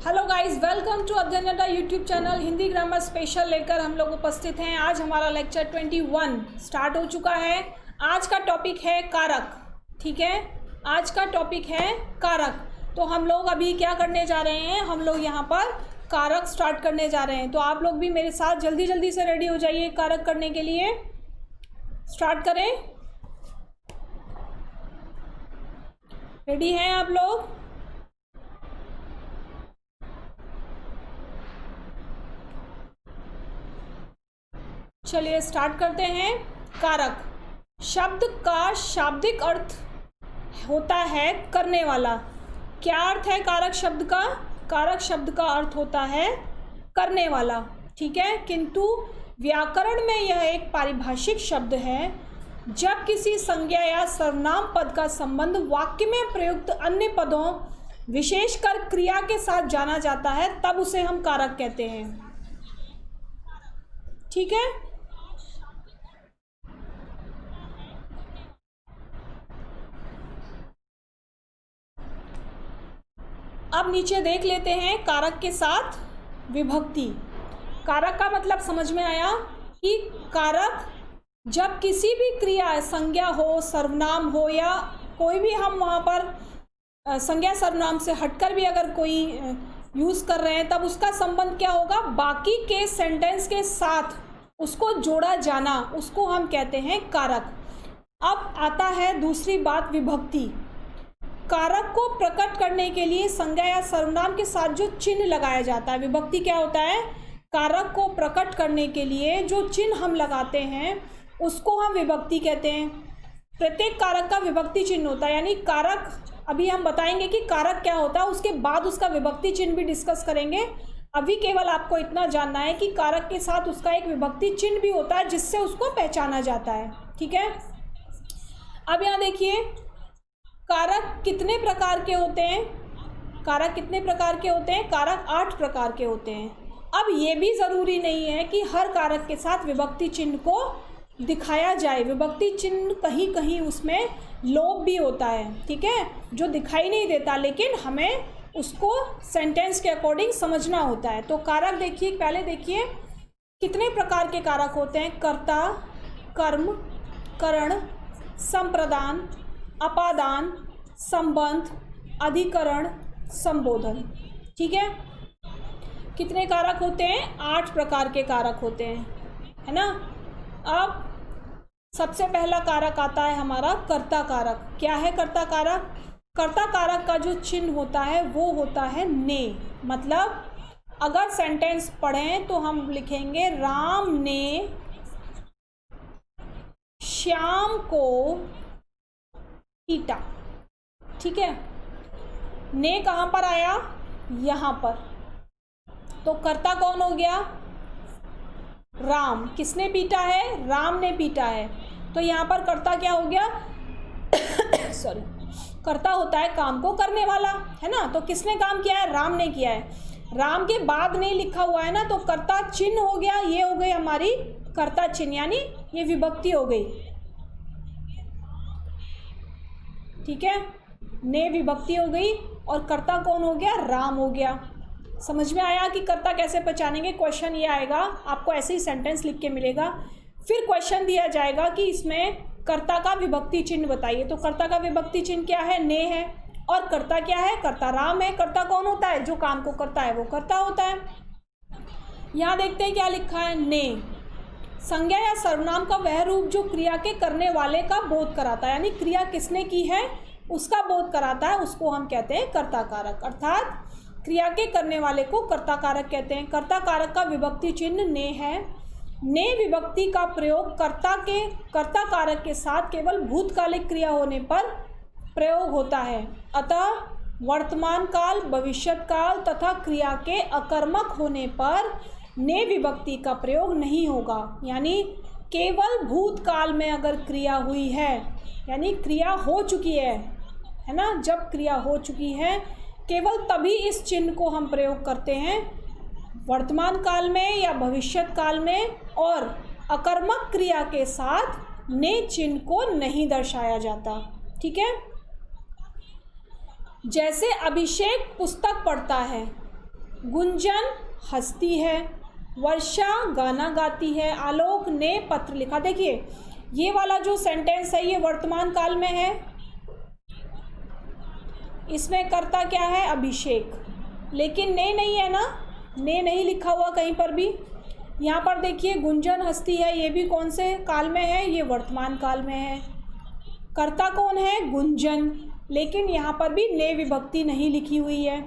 Hello guys, welcome to अध्ययन अड्डा YouTube channel. Hindi grammar special लेकर हम लोग उपस्थित हैं। आज हमारा लेक्चर 21 स्टार्ट हो चुका है। आज का टॉपिक है कारक। ठीक है, आज का टॉपिक है कारक। तो हम लोग अभी क्या करने जा रहे हैं, हम लोग यहाँ पर कारक स्टार्ट करने जा रहे हैं। तो आप लोग भी मेरे साथ जल्दी जल्दी से रेडी हो जाइए कारक करने के लिए। स्टार्ट करें, रेडी हैं आप लोग? चलिए स्टार्ट करते हैं। कारक शब्द का शाब्दिक अर्थ होता है करने वाला। क्या अर्थ है कारक शब्द का? कारक शब्द का अर्थ होता है करने वाला। ठीक है, किंतु व्याकरण में यह एक पारिभाषिक शब्द है। जब किसी संज्ञा या सर्वनाम पद का संबंध वाक्य में प्रयुक्त अन्य पदों विशेषकर क्रिया के साथ जाना जाता है, तब उसे हम कारक कहते हैं। ठीक है, अब नीचे देख लेते हैं कारक के साथ विभक्ति। कारक का मतलब समझ में आया कि कारक जब किसी भी क्रिया, संज्ञा हो, सर्वनाम हो, या कोई भी हम वहाँ पर संज्ञा सर्वनाम से हटकर भी अगर कोई यूज़ कर रहे हैं, तब उसका संबंध क्या होगा? बाकी के सेंटेंस के साथ उसको जोड़ा जाना, उसको हम कहते हैं कारक। अब आता है दूसरी बात, विभक्ति। कारक को प्रकट करने के लिए संज्ञा या सर्वनाम के साथ जो चिन्ह लगाया जाता है, विभक्ति क्या होता है? कारक को प्रकट करने के लिए जो चिन्ह हम लगाते हैं उसको हम विभक्ति कहते हैं। प्रत्येक कारक का विभक्ति चिन्ह होता है, यानी कारक, अभी हम बताएंगे कि कारक क्या होता है, उसके बाद उसका विभक्ति चिन्ह भी डिस्कस करेंगे। अभी केवल आपको इतना जानना है कि कारक के साथ उसका एक विभक्ति चिन्ह भी होता है जिससे उसको पहचाना जाता है। ठीक है, अब यहाँ देखिए कारक कितने प्रकार के होते हैं। कारक कितने प्रकार के होते हैं? कारक 8 प्रकार के होते हैं। अब ये भी ज़रूरी नहीं है कि हर कारक के साथ विभक्ति चिन्ह को दिखाया जाए। विभक्ति चिन्ह कहीं कहीं उसमें लोप भी होता है, ठीक है, जो दिखाई नहीं देता, लेकिन हमें उसको सेंटेंस के अकॉर्डिंग समझना होता है। तो कारक देखिए, पहले देखिए कितने प्रकार के कारक होते हैं। कर्ता, कर्म, करण, संप्रदान, अपादान, संबंध, अधिकरण, संबोधन। ठीक है, कितने कारक होते हैं? 8 प्रकार के कारक होते हैं, है ना। अब सबसे पहला कारक आता है हमारा कर्ता कारक। क्या है कर्ता कारक? कर्ता कारक का जो चिन्ह होता है वो होता है ने। मतलब अगर सेंटेंस पढ़ें तो हम लिखेंगे राम ने श्याम को पीटा। ठीक है, ने कहाँ पर आया? यहाँ पर। तो कर्ता कौन हो गया? राम। किसने पीटा है? राम ने पीटा है। तो यहाँ पर कर्ता क्या हो गया? सॉरी, कर्ता होता है काम को करने वाला, है ना। तो किसने काम किया है? राम ने किया है। राम के बाद नहीं लिखा हुआ है ना, तो कर्ता चिन्ह हो गया। ये हो गई हमारी कर्ता चिन्ह, यानी ये विभक्ति हो गई। ठीक है, ने विभक्ति हो गई और कर्ता कौन हो गया? राम हो गया। समझ में आया कि कर्ता कैसे पहचानेंगे? क्वेश्चन ये आएगा, आपको ऐसे ही सेंटेंस लिख के मिलेगा, फिर क्वेश्चन दिया जाएगा कि इसमें कर्ता का विभक्ति चिन्ह बताइए। तो कर्ता का विभक्ति चिन्ह क्या है? ने है। और कर्ता क्या है? कर्ता राम है। कर्ता कौन होता है? जो काम को करता है वो कर्ता होता है। यहाँ देखते हैं क्या लिखा है। ने संज्ञा या सर्वनाम का वह रूप जो क्रिया के करने वाले का बोध कराता है, यानी क्रिया किसने की है उसका बोध कराता है, उसको हम कहते हैं कर्ता कारक। अर्थात क्रिया के करने वाले को कर्ता कारक कहते हैं। कर्ता कारक का विभक्ति चिन्ह ने है। ने विभक्ति का प्रयोग कर्ता कारक के साथ केवल भूतकालिक क्रिया होने पर प्रयोग होता है। अतः वर्तमान काल, भविष्यत काल तथा क्रिया के अकर्मक होने पर ने विभक्ति का प्रयोग नहीं होगा। यानी केवल भूतकाल में अगर क्रिया हुई है, यानी क्रिया हो चुकी है ना, जब क्रिया हो चुकी है केवल तभी इस चिन्ह को हम प्रयोग करते हैं। वर्तमान काल में या भविष्यत काल में और अकर्मक क्रिया के साथ ने चिन्ह को नहीं दर्शाया जाता। ठीक है, जैसे अभिषेक पुस्तक पढ़ता है, गुंजन हंसती है, वर्षा गाना गाती है, आलोक ने पत्र लिखा। देखिए ये वाला जो सेंटेंस है ये वर्तमान काल में है, इसमें कर्ता क्या है? अभिषेक, लेकिन ने नहीं है ना, ने नहीं लिखा हुआ कहीं पर भी। यहाँ पर देखिए गुंजन हंसती है, ये भी कौन से काल में है? ये वर्तमान काल में है। कर्ता कौन है? गुंजन, लेकिन यहाँ पर भी ने विभक्ति नहीं लिखी हुई है।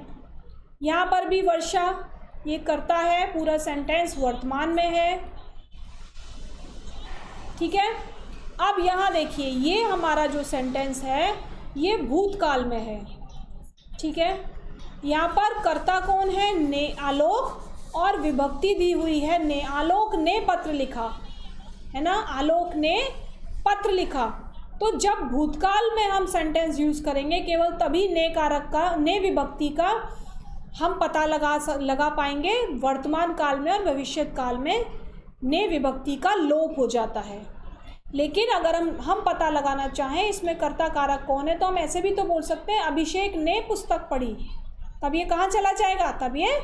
यहाँ पर भी वर्षा, ये कर्ता है, पूरा सेंटेंस वर्तमान में है। ठीक है, अब यहाँ देखिए ये हमारा जो सेंटेंस है ये भूतकाल में है। ठीक है, यहाँ पर कर्ता कौन है? ने, आलोक, और विभक्ति दी हुई है ने। आलोक ने पत्र लिखा है ना, आलोक ने पत्र लिखा। तो जब भूतकाल में हम सेंटेंस यूज़ करेंगे केवल तभी ने कारक का, ने विभक्ति का हम पता लगा पाएंगे। वर्तमान काल में और भविष्य काल में ने विभक्ति का लोप हो जाता है। लेकिन अगर हम पता लगाना चाहें इसमें कर्ता कारक कौन है, तो हम ऐसे भी तो बोल सकते हैं अभिषेक ने पुस्तक पढ़ी, तब ये कहाँ चला जाएगा? तब ये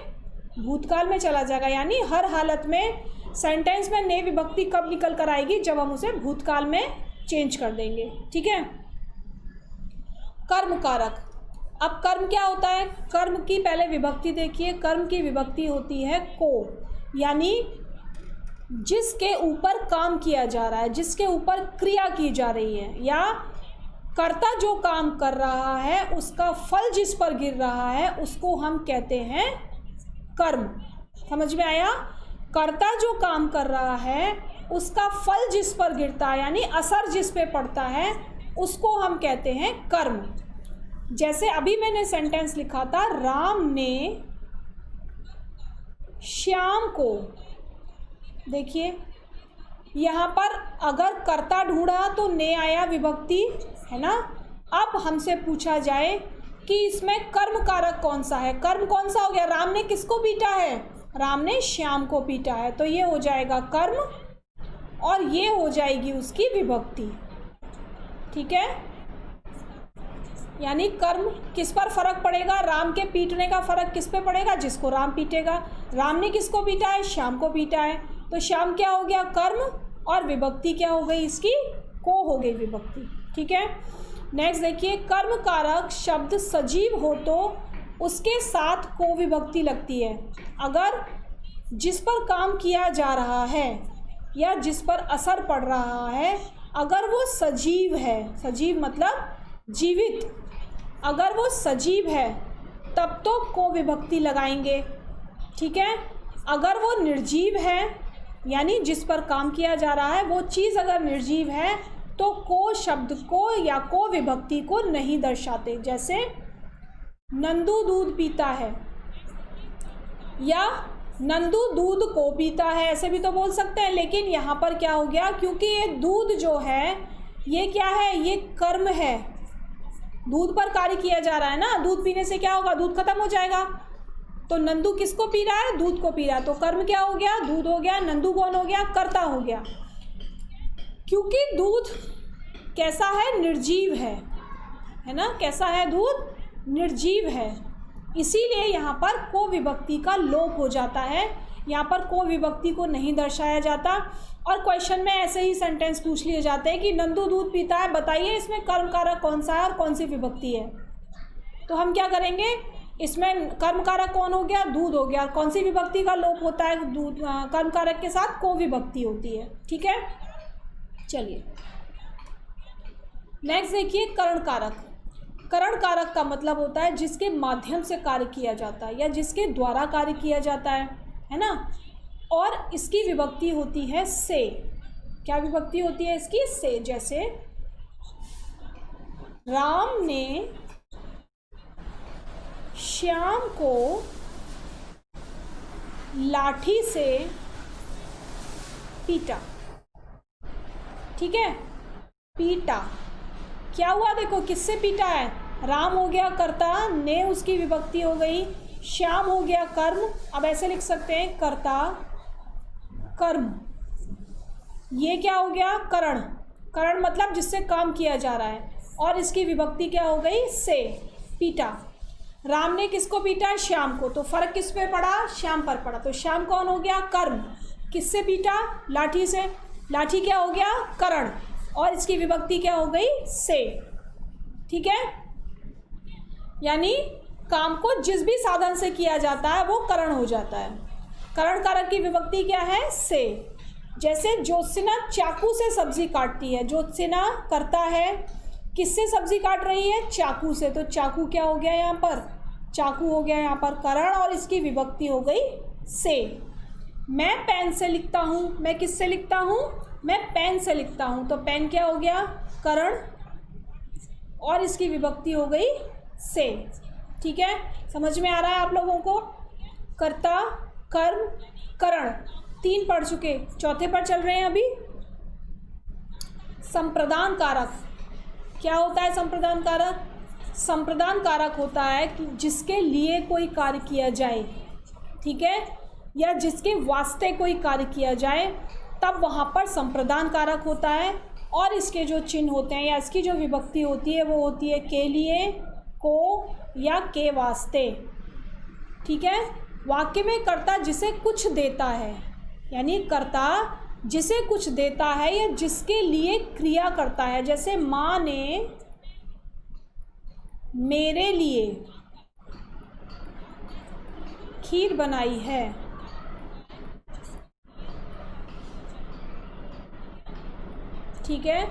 भूतकाल में चला जाएगा। यानी हर हालत में सेंटेंस में ने विभक्ति कब निकल कर आएगी? जब हम उसे भूतकाल में चेंज कर देंगे। ठीक है, कर्म कारक। अब कर्म क्या होता है? कर्म की पहले विभक्ति देखिए, कर्म की विभक्ति होती है को, यानी जिसके ऊपर काम किया जा रहा है, जिसके ऊपर क्रिया की जा रही है, या कर्ता जो काम कर रहा है उसका फल जिस पर गिर रहा है उसको हम कहते हैं कर्म। समझ में आया? कर्ता जो काम कर रहा है उसका फल जिस पर गिरता है, यानी असर जिस पे पड़ता है, उसको हम कहते हैं कर्म। जैसे अभी मैंने सेंटेंस लिखा था, राम ने श्याम को। देखिए यहाँ पर अगर कर्ता ढूंढा तो ने आया, विभक्ति है ना। अब हमसे पूछा जाए कि इसमें कर्म कारक कौन सा है? कर्म कौन सा हो गया? राम ने किसको पीटा है? राम ने श्याम को पीटा है, तो ये हो जाएगा कर्म और ये हो जाएगी उसकी विभक्ति। ठीक है, यानी कर्म किस पर फर्क पड़ेगा? राम के पीटने का फर्क किस पे पड़ेगा? जिसको राम पीटेगा। राम ने किसको पीटा है? श्याम को पीटा है, तो श्याम क्या हो गया? कर्म, और विभक्ति क्या हो गई इसकी? को हो गई विभक्ति। ठीक है, नेक्स्ट देखिए, कर्म कारक शब्द सजीव हो तो उसके साथ को विभक्ति लगती है। अगर जिस पर काम किया जा रहा है या जिस पर असर पड़ रहा है अगर वो सजीव है, सजीव मतलब जीवित, अगर वो सजीव है तब तो को विभक्ति लगाएंगे। ठीक है, अगर वो निर्जीव है यानी जिस पर काम किया जा रहा है वो चीज़ अगर निर्जीव है तो को शब्द को या को विभक्ति को नहीं दर्शाते। जैसे नंदू दूध पीता है या नंदू दूध को पीता है, ऐसे भी तो बोल सकते हैं। लेकिन यहाँ पर क्या हो गया, क्योंकि ये दूध जो है ये क्या है? ये कर्म है, दूध पर कार्य किया जा रहा है ना। दूध पीने से क्या होगा? दूध खत्म हो जाएगा। तो नंदू किसको पी रहा है? दूध को पी रहा है, तो कर्म क्या हो गया? दूध हो गया। नंदू कौन हो गया? कर्ता हो गया। क्योंकि दूध कैसा है? निर्जीव है ना। कैसा है? दूध निर्जीव है, इसीलिए यहाँ पर को विभक्ति का लोप हो जाता है। यहाँ पर को विभक्ति को नहीं दर्शाया जाता। और क्वेश्चन में ऐसे ही सेंटेंस पूछ लिए जाते हैं कि नंदू दूध पीता है, बताइए इसमें कर्म कारक कौन सा है और कौन सी विभक्ति है। तो हम क्या करेंगे, इसमें कर्म कारक कौन हो गया? दूध हो गया। कौन सी विभक्ति का लोप होता है? दूध। कर्म कारक के साथ को विभक्ति होती है। ठीक है, चलिए नेक्स्ट देखिए, करण कारक। करण कारक का मतलब होता है जिसके माध्यम से कार्य किया जाता है या जिसके द्वारा कार्य किया जाता है ना। और इसकी विभक्ति होती है से। क्या विभक्ति होती है इसकी? से। जैसे राम ने श्याम को लाठी से पीटा। ठीक है, पीटा क्या हुआ? देखो किससे पीटा है? राम हो गया कर्ता, ने उसकी विभक्ति हो गई, श्याम हो गया कर्म। अब ऐसे लिख सकते हैं कर्ता कर्म, ये क्या हो गया? करण। करण मतलब जिससे काम किया जा रहा है, और इसकी विभक्ति क्या हो गई? से, पीटा। राम ने किसको पीटा? श्याम को। तो फर्क किस पे पड़ा? श्याम पर पड़ा। तो श्याम कौन हो गया? कर्म। किससे पीटा? लाठी से। लाठी क्या हो गया? करण। और इसकी विभक्ति क्या हो गई? से। ठीक है, यानी काम को जिस भी साधन से किया जाता है वो करण हो जाता है। करण कारक की विभक्ति क्या है? से। जैसे ज्योत्सना चाकू से सब्जी काटती है, ज्योत्सना करता है, किससे सब्जी काट रही है? चाकू से। तो चाकू क्या हो गया यहाँ पर? चाकू हो गया यहाँ पर करण, और इसकी विभक्ति हो गई से। मैं पेन से लिखता हूँ। मैं किससे लिखता हूँ? मैं पेन से लिखता हूँ। तो पेन क्या हो गया? करण, और इसकी विभक्ति हो गई से। ठीक है, समझ में आ रहा है आप लोगों को? कर्ता, कर्म, करण, 3 पढ़ चुके, चौथे पर चल रहे हैं अभी। संप्रदान कारक क्या होता है? संप्रदान कारक, संप्रदान कारक होता है कि जिसके लिए कोई कार्य किया जाए, ठीक है, या जिसके वास्ते कोई कार्य किया जाए, तब वहाँ पर संप्रदान कारक होता है। और इसके जो चिन्ह होते हैं या इसकी जो विभक्ति होती है वो होती है के लिए, को, या के वास्ते। ठीक है, वाक्य में कर्ता जिसे कुछ देता है, यानी कर्ता जिसे कुछ देता है या जिसके लिए क्रिया करता है। जैसे माँ ने मेरे लिए खीर बनाई है। ठीक है,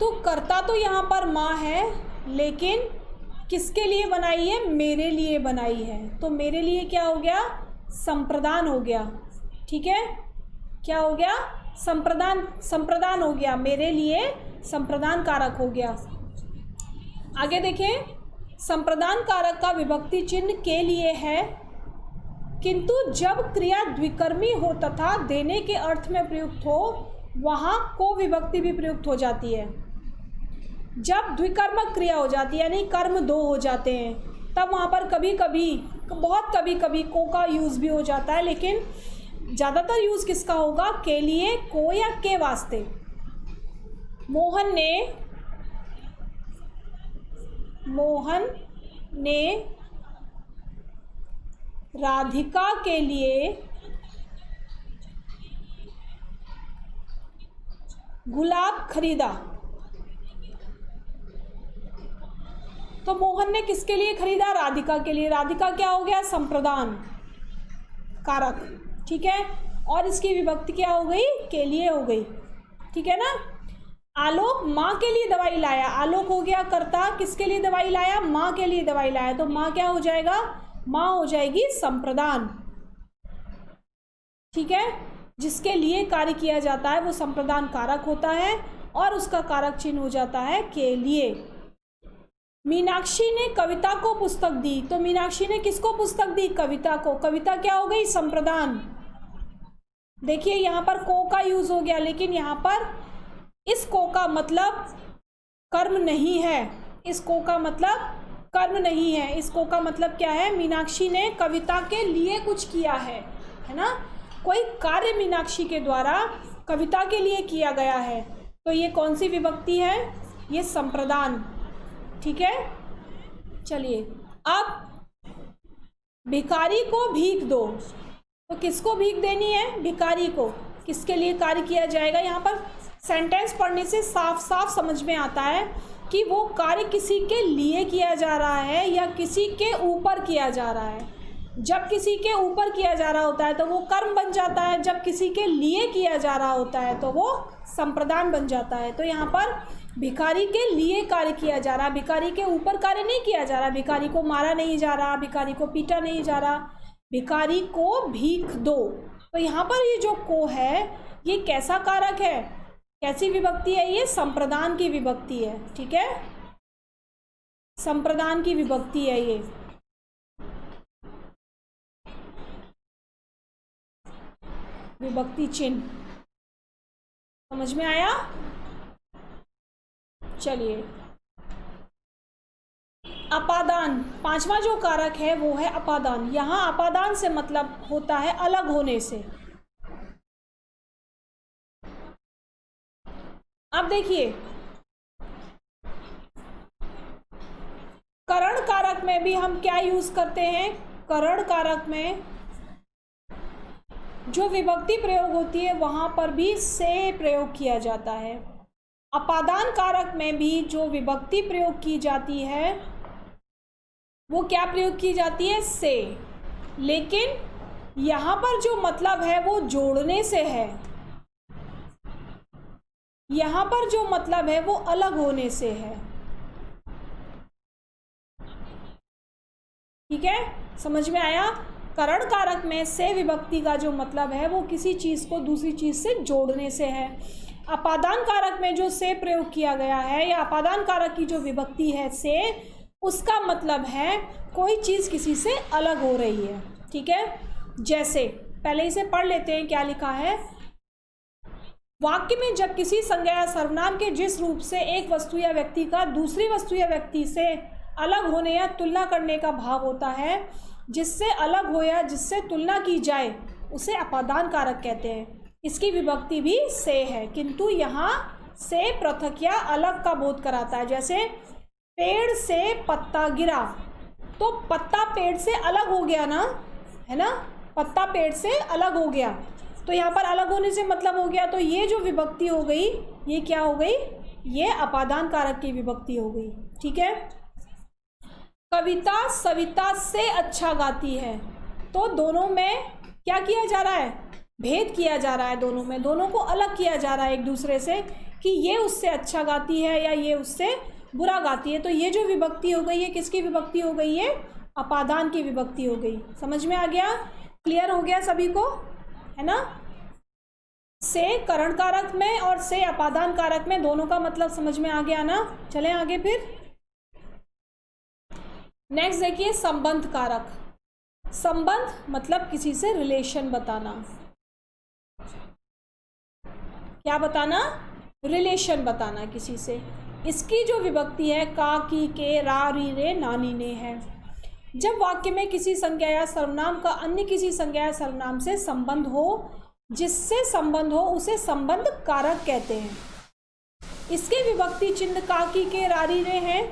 तो कर्ता तो यहाँ पर माँ है, लेकिन किसके लिए बनाई है? मेरे लिए बनाई है। तो मेरे लिए क्या हो गया? संप्रदान हो गया। ठीक है, क्या हो गया? संप्रदान, संप्रदान हो गया, मेरे लिए संप्रदान कारक हो गया। आगे देखें, संप्रदान कारक का विभक्ति चिन्ह के लिए है, किंतु जब क्रिया द्विकर्मी हो तथा देने के अर्थ में प्रयुक्त हो, वहाँ को विभक्ति भी प्रयुक्त हो जाती है। जब द्विकर्मक क्रिया हो जाती है, यानी कर्म 2 हो जाते हैं, तब वहाँ पर कभी कभी, बहुत कभी कभी को का यूज़ भी हो जाता है, लेकिन ज़्यादातर यूज़ किसका होगा? के लिए, को, या के वास्ते। मोहन ने राधिका के लिए गुलाब खरीदा। तो मोहन ने किसके लिए खरीदा? राधिका के लिए। राधिका क्या हो गया? संप्रदान कारक। ठीक है, और इसकी विभक्ति क्या हो गई? के लिए हो गई। ठीक है ना। आलोक माँ के लिए दवाई लाया। आलोक हो गया कर्ता, किसके लिए दवाई लाया? माँ के लिए दवाई लाया। तो माँ क्या हो जाएगा? माँ हो जाएगी संप्रदान। ठीक है, जिसके लिए कार्य किया जाता है वो संप्रदान कारक होता है, और उसका कारक चिन्ह हो जाता है के लिए। मीनाक्षी ने कविता को पुस्तक दी। तो मीनाक्षी ने किसको पुस्तक दी? कविता को। कविता क्या हो गई? संप्रदान। देखिए यहाँ पर को का यूज हो गया, लेकिन यहाँ पर इस को का मतलब कर्म नहीं है। इस को का मतलब कर्म नहीं है। इस को का मतलब क्या है? मीनाक्षी ने कविता के लिए कुछ किया है ना। कोई कार्य मीनाक्षी के द्वारा कविता के लिए किया गया है। तो ये कौन सी विभक्ति है? ये संप्रदान। ठीक है, चलिए अब भिखारी को भीख दो। तो किसको भीख देनी है? भिखारी को। किसके लिए कार्य किया जाएगा? यहाँ पर सेंटेंस पढ़ने से साफ साफ समझ में आता है कि वो कार्य किसी के लिए किया जा रहा है या किसी के ऊपर किया जा रहा है। जब किसी के ऊपर किया जा रहा होता है तो वो कर्म बन जाता है, जब किसी के लिए किया जा रहा होता है तो वो संप्रदान बन जाता है। तो यहाँ पर भिखारी के लिए कार्य किया जा रहा, भिखारी के ऊपर कार्य नहीं किया जा रहा। भिखारी को मारा नहीं जा रहा, भिखारी को पीटा नहीं जा रहा, भिखारी को भीख दो। तो यहाँ पर ये जो को है ये कैसा कारक है? कैसी विभक्ति है? ये संप्रदान की विभक्ति है। ठीक है, संप्रदान की विभक्ति है ये। विभक्ति चिन्ह समझ में आया? चलिए, अपादान, पांचवा जो कारक है वो है अपादान। यहां अपादान से मतलब होता है अलग होने से। अब देखिए, करण कारक कारक में भी हम क्या यूज करते हैं? करण कारक में जो विभक्ति प्रयोग होती है वहां पर भी से प्रयोग किया जाता है। अपादान कारक में भी जो विभक्ति प्रयोग की जाती है वो क्या प्रयोग की जाती है? से। लेकिन यहाँ पर जो मतलब है वो जोड़ने से है, यहाँ पर जो मतलब है वो अलग होने से है। ठीक है, समझ में आया? करण कारक में से विभक्ति का जो मतलब है वो किसी चीज़ को दूसरी चीज़ से जोड़ने से है। अपादान कारक में जो से प्रयोग किया गया है या अपादान कारक की जो विभक्ति है से, उसका मतलब है कोई चीज़ किसी से अलग हो रही है। ठीक है, जैसे पहले इसे पढ़ लेते हैं क्या लिखा है। वाक्य में जब किसी संज्ञा या सर्वनाम के जिस रूप से एक वस्तु या व्यक्ति का दूसरी वस्तु या व्यक्ति से अलग होने या तुलना करने का भाव होता है, जिससे अलग हो या जिससे तुलना की जाए, उसे अपादान कारक कहते हैं। इसकी विभक्ति भी से है, किंतु यहाँ से पृथक या अलग का बोध कराता है। जैसे पेड़ से पत्ता गिरा, तो पत्ता पेड़ से अलग हो गया ना, है ना, पत्ता पेड़ से अलग हो गया, तो यहाँ पर अलग होने से मतलब हो गया। तो ये जो विभक्ति हो गई ये क्या हो गई? ये अपादान कारक की विभक्ति हो गई। ठीक है, कविता सविता से अच्छा गाती है, तो दोनों में क्या किया जा रहा है? भेद किया जा रहा है। दोनों में, दोनों को अलग किया जा रहा है एक दूसरे से कि ये उससे अच्छा गाती है या ये उससे बुरा गाती है। तो ये जो विभक्ति हो गई ये किसकी विभक्ति हो गई? ये अपादान की विभक्ति हो गई। समझ में आ गया? क्लियर हो गया सभी को, है ना? से करण कारक में और से अपादान कारक में दोनों का मतलब समझ में आ गया ना? चलें आगे फिर। नेक्स्ट देखिए संबंध कारक। संबंध मतलब किसी से रिलेशन बताना। क्या बताना? रिलेशन बताना किसी से। इसकी जो विभक्ति है का, की, के, रा, री, रे, नानी, ने है। जब वाक्य में किसी संज्ञा या सर्वनाम का अन्य किसी संज्ञा या सर्वनाम से संबंध हो, जिससे संबंध हो, उसे संबंध कारक कहते हैं। इसके विभक्ति चिन्ह का, की, के, रा, री, रे हैं।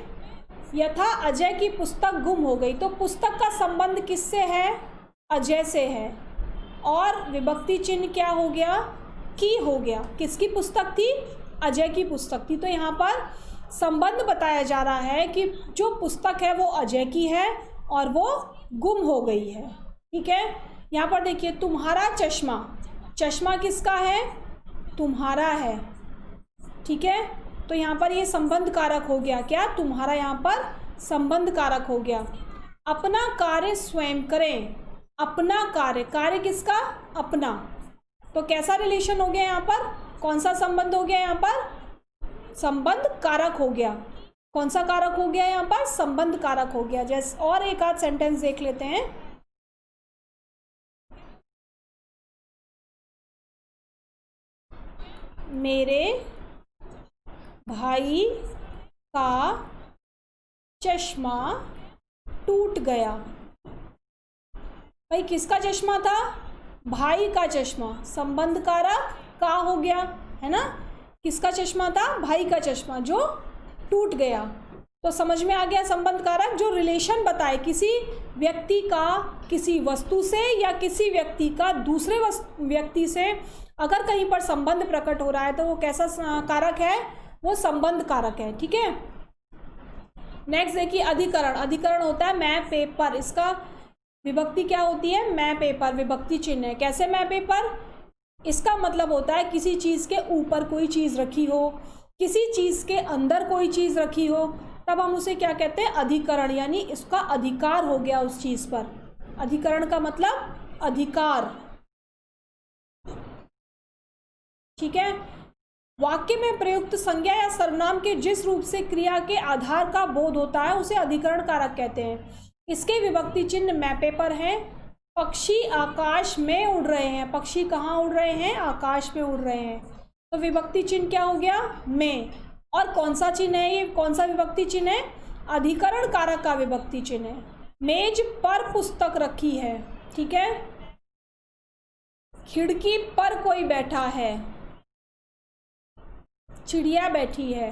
यथा अजय की पुस्तक गुम हो गई, तो पुस्तक का संबंध किससे है? अजय से है। और विभक्ति चिन्ह क्या हो गया? की हो गया। किसकी पुस्तक थी? अजय की पुस्तक थी। तो यहाँ पर संबंध बताया जा रहा है कि जो पुस्तक है वो अजय की है और वो गुम हो गई है। ठीक है, यहाँ पर देखिए तुम्हारा चश्मा, चश्मा किसका है? तुम्हारा है। ठीक है, तो यहाँ पर ये संबंध कारक हो गया। क्या? तुम्हारा यहाँ पर संबंध कारक हो गया। अपना कार्य स्वयं करें, अपना कार्य, कार्य किसका? अपना। तो कैसा रिलेशन हो गया यहाँ पर? कौन सा संबंध हो गया यहाँ पर? संबंध कारक हो गया। कौन सा कारक हो गया यहाँ पर? संबंध कारक हो गया। जैसे और एक आध सेंटेंस देख लेते हैं। मेरे भाई का चश्मा टूट गया। भाई किसका चश्मा था? भाई का चश्मा। संबंध कारक का हो गया, है ना? किसका चश्मा था? भाई का चश्मा जो टूट गया। तो समझ में आ गया संबंध कारक, जो रिलेशन बताए किसी व्यक्ति का किसी वस्तु से या किसी व्यक्ति का दूसरे व्यक्ति से। अगर कहीं पर संबंध प्रकट हो रहा है तो वो कैसा कारक है? वो संबंध कारक है। ठीक है, नेक्स्ट देखिए अधिकरण। अधिकरण होता है मैं पेपर, इसका विभक्ति क्या होती है? मैं पेपर, विभक्ति चिन्ह है। कैसे मैं पेपर? इसका मतलब होता है किसी चीज़ के ऊपर कोई चीज़ रखी हो, किसी चीज़ के अंदर कोई चीज़ रखी हो, तब हम उसे क्या कहते हैं? अधिकरण, यानी इसका अधिकार हो गया उस चीज़ पर। अधिकरण का मतलब अधिकार। ठीक है, वाक्य में प्रयुक्त संज्ञा या सर्वनाम के जिस रूप से क्रिया के आधार का बोध होता है उसे अधिकरण कारक कहते हैं। इसके विभक्ति चिन्ह मैं पेपर हैं। पक्षी आकाश में उड़ रहे हैं। पक्षी कहाँ उड़ रहे हैं? आकाश में उड़ रहे हैं। तो विभक्ति चिन्ह क्या हो गया? में। और कौन सा चिन्ह है ये? कौन सा विभक्ति चिन्ह है? अधिकरण कारक का विभक्ति चिन्ह है। मेज पर पुस्तक रखी है। ठीक है, खिड़की पर कोई बैठा है, चिड़िया बैठी है।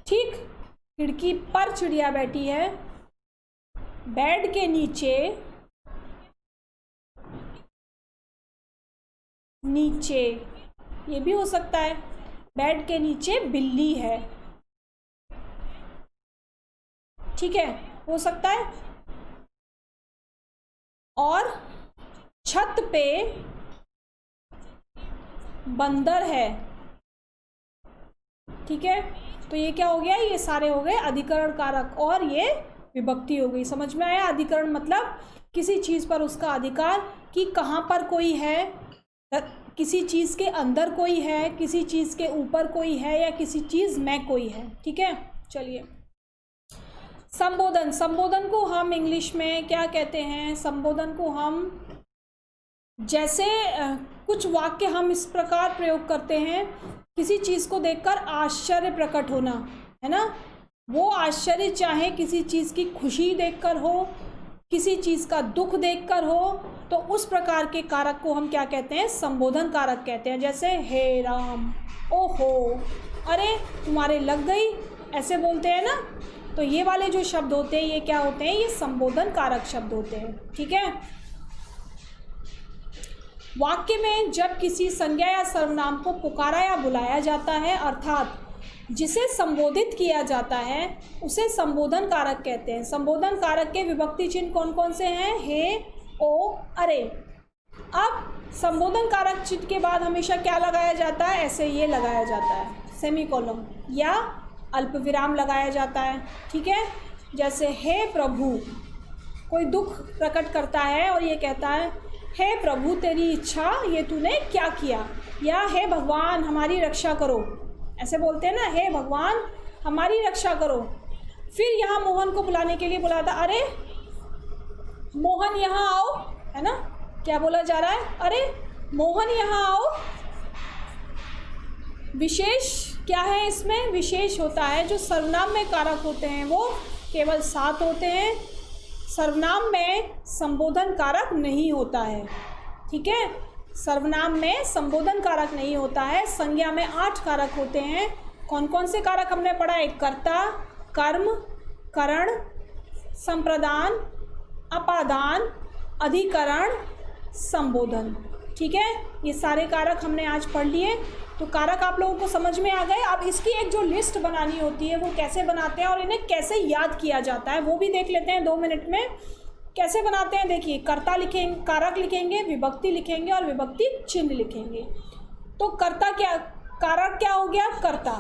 ठीक, खिड़की पर चिड़िया बैठी है, बेड के नीचे नीचे, ये भी हो सकता है, बेड के नीचे बिल्ली है। ठीक है, हो सकता है। और छत पे बंदर है। ठीक है, तो ये क्या हो गया, ये सारे हो गए अधिकरण कारक और ये विभक्ति हो गई। समझ में आया? अधिकरण मतलब किसी चीज़ पर उसका अधिकार, कि कहाँ पर कोई है, किसी चीज़ के अंदर कोई है, किसी चीज़ के ऊपर कोई है, या किसी चीज़ में कोई है। ठीक है, चलिए संबोधन। संबोधन को हम इंग्लिश में क्या कहते हैं? संबोधन को हम जैसे कुछ वाक्य हम इस प्रकार प्रयोग करते हैं, किसी चीज़ को देखकर आश्चर्य प्रकट होना, है ना। वो आश्चर्य चाहे किसी चीज़ की खुशी देखकर हो, किसी चीज़ का दुख देखकर हो, तो उस प्रकार के कारक को हम क्या कहते हैं? संबोधन कारक कहते हैं। जैसे हे राम, ओहो, अरे तुम्हारे लग गई, ऐसे बोलते हैं ना। तो ये वाले जो शब्द होते हैं ये क्या होते हैं? ये संबोधन कारक शब्द होते हैं। ठीक है। वाक्य में जब किसी संज्ञा या सर्वनाम को पुकारा या बुलाया जाता है, अर्थात जिसे संबोधित किया जाता है, उसे संबोधन कारक कहते हैं। संबोधन कारक के विभक्ति चिन्ह कौन कौन से हैं? हे, ओ, अरे। अब संबोधन कारक चिन्ह के बाद हमेशा क्या लगाया जाता है? ऐसे ये लगाया जाता है, सेमीकोलन या अल्प विराम लगाया जाता है। ठीक है, जैसे हे प्रभु, कोई दुख प्रकट करता है और ये कहता है हे प्रभु तेरी इच्छा, ये तूने क्या किया, या हे भगवान हमारी रक्षा करो, ऐसे बोलते हैं ना, हे भगवान हमारी रक्षा करो। फिर यहाँ मोहन को बुलाने के लिए बुलाया था, अरे मोहन यहाँ आओ, है ना। क्या बोला जा रहा है? अरे मोहन यहाँ आओ। विशेष क्या है इसमें? विशेष होता है जो सर्वनाम में कारक होते हैं वो केवल 7 होते हैं। सर्वनाम में संबोधन कारक नहीं होता है। ठीक है, सर्वनाम में संबोधन कारक नहीं होता है। संज्ञा में 8 कारक होते हैं। कौन कौन से कारक हमने पढ़ा है? कर्ता, कर्म, करण, संप्रदान, अपादान, अधिकरण, संबोधन। ठीक है, ये सारे कारक हमने आज पढ़ लिए। तो कारक आप लोगों को समझ में आ गए। अब इसकी एक जो लिस्ट बनानी होती है वो कैसे बनाते हैं और इन्हें कैसे याद किया जाता है वो भी देख लेते हैं 2 मिनट में। कैसे बनाते हैं? देखिए, कर्ता लिखेंगे, कारक लिखेंगे, विभक्ति लिखेंगे और विभक्ति चिन्ह लिखेंगे। तो कर्ता क्या, कारक क्या हो गया? कर्ता।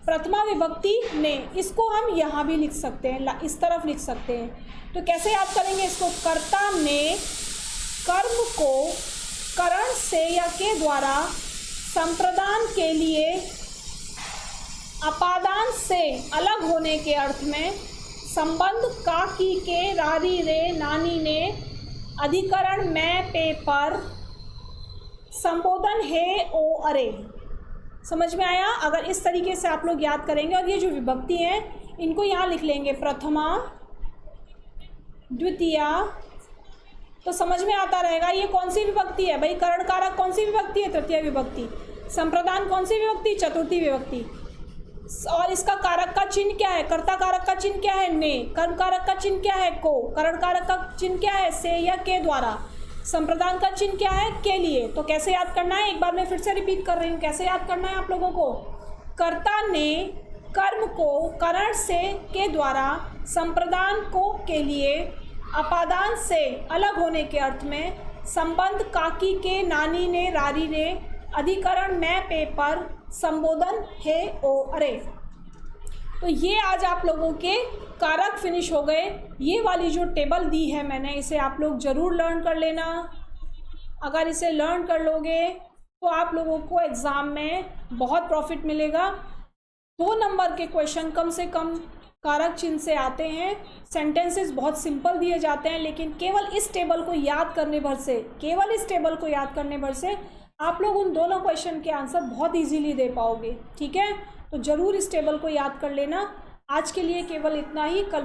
प्रथमा विभक्ति ने, इसको हम यहाँ भी लिख सकते हैं, इस तरफ लिख सकते हैं। तो कैसे याद करेंगे इसको? कर्ता ने कर्म को करण से या के द्वारा संप्रदान के लिए अपादान से अलग होने के अर्थ में संबंध का, की, के, रारी, रे, नानी, ने, अधिकरण मैं, पे, पर, संबोधन हे, ओ, अरे। समझ में आया? अगर इस तरीके से आप लोग याद करेंगे और ये जो विभक्ति हैं इनको यहाँ लिख लेंगे, प्रथमा, द्वितीया, तो समझ में आता रहेगा ये कौन सी विभक्ति है। भाई करण कारक कौन सी विभक्ति है? तृतीय विभक्ति। संप्रदान कौन सी विभक्ति? चतुर्थी विभक्ति। और इसका कारक का चिन्ह क्या है? कर्ता कारक का चिन्ह क्या है? ने। कर्म कारक का चिन्ह क्या है? को। करण कारक का चिन्ह क्या है? से या के द्वारा। संप्रदान का चिन्ह क्या है? के लिए। तो कैसे याद करना है? एक बार मैं फिर से रिपीट कर रही हूँ, कैसे याद करना है आप लोगों को? कर्ता ने कर्म को करण से के द्वारा संप्रदान को के लिए अपादान से अलग होने के अर्थ में संबंध काकी, के, नानी, ने, रारी, रे, अधिकरण मैं, पे, पर, संबोधन हे, ओ, अरे। तो ये आज आप लोगों के कारक फिनिश हो गए। ये वाली जो टेबल दी है मैंने, इसे आप लोग ज़रूर लर्न कर लेना। अगर इसे लर्न कर लोगे तो आप लोगों को एग्ज़ाम में बहुत प्रॉफिट मिलेगा। 2 नंबर के क्वेश्चन कम से कम कारक चिन्ह से आते हैं। सेंटेंसेस बहुत सिंपल दिए जाते हैं, लेकिन केवल इस टेबल को याद करने भर से आप लोग उन दोनों क्वेश्चन के आंसर बहुत इजीली दे पाओगे। ठीक है, तो ज़रूर इस टेबल को याद कर लेना। आज के लिए केवल इतना ही। कल